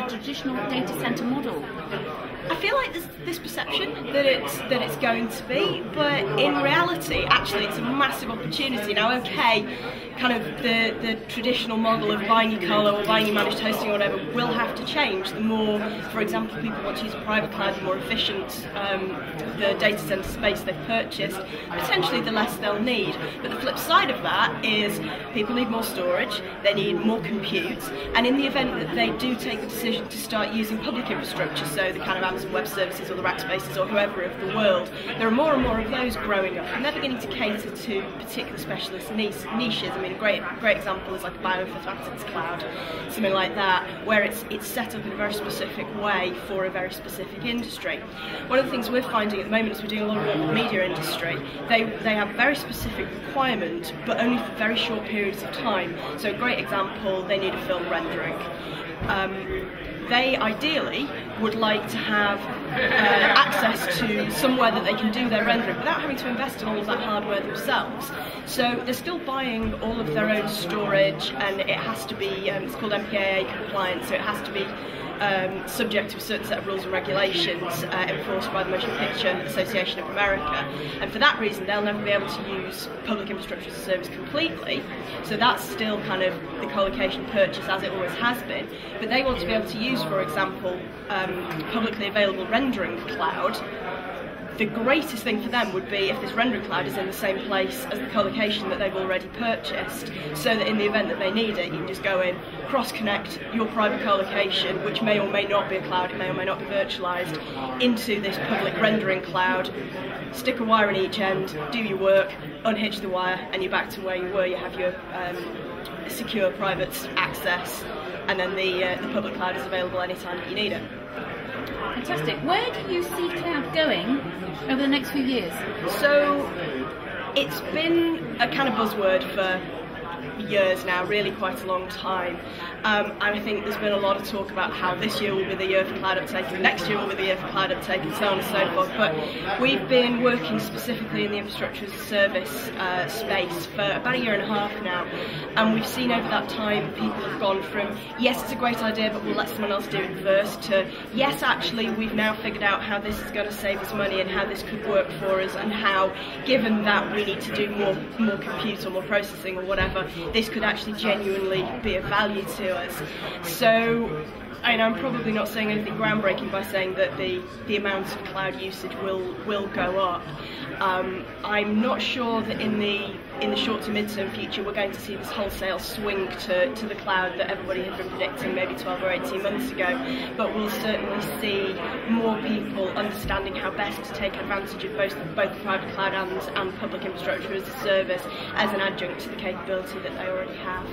traditional data center model? I feel like there's this perception that it's going to be, but in reality, actually, it's a massive opportunity. Now, okay, kind of the traditional model of buying your colo or buying your managed hosting or whatever will have to change. The more, for example, people want to use a private cloud, the more efficient the data center space they've purchased, potentially the less they'll need. But the flip side of that is people need more storage, they need more compute, and in the event that they do take the decision to start using public infrastructure, so the kind of Amazon Web Services or the Rackspaces or whoever of the world, there are more and more of those growing up, and they're beginning to cater to particular specialist niches. I mean, a great example is like a bioinformatics cloud, something like that, where it's set up in a very specific way for a very specific industry. One of the things we're finding at the moment is we're doing a lot of work with the media industry. They have very specific requirements, but only for very short periods of time. So a great example, they need a film rendering. They ideally would like to have access to somewhere that they can do their rendering without having to invest in all of that hardware themselves. So they're still buying all of their own storage, and it has to be, it's called MPAA compliant, so it has to be subject to a certain set of rules and regulations enforced by the Motion Picture Association of America. And for that reason, they'll never be able to use public infrastructure as a service completely. So that's still kind of the co-location purchase as it always has been. But they want to be able to use, for example, publicly available rendering cloud. The greatest thing for them would be if this rendering cloud is in the same place as the co-location that they've already purchased, so that in the event that they need it, you can just go in, cross-connect your private co-location, which may or may not be a cloud, may or may not be virtualized, into this public rendering cloud, stick a wire in each end, do your work, unhitch the wire, and you're back to where you were. You have your secure private access, and then the public cloud is available anytime that you need it. Fantastic. Where do you see cloud going over the next few years? So it's been a kind of buzzword for years now, really quite a long time. And I think there's been a lot of talk about how this year will be the year for cloud uptake, and next year will be the year for cloud uptake, and so on and so forth. But we've been working specifically in the infrastructure as a service space for about a year and a half now, and we've seen over that time people have gone from, yes, it's a great idea, but we'll let someone else do it first, to, yes, actually, we've now figured out how this is going to save us money and how this could work for us, and how, given that we need to do more compute or more processing or whatever, this could actually genuinely be of value to us. So, I'm probably not saying anything groundbreaking by saying that the amount of cloud usage will go up. I'm not sure that in the short to mid-term future we're going to see this wholesale swing to the cloud that everybody had been predicting maybe 12 or 18 months ago, but we'll certainly see more people understanding how best to take advantage of both the private cloud and public infrastructure as a service as an adjunct to the capability that they already have.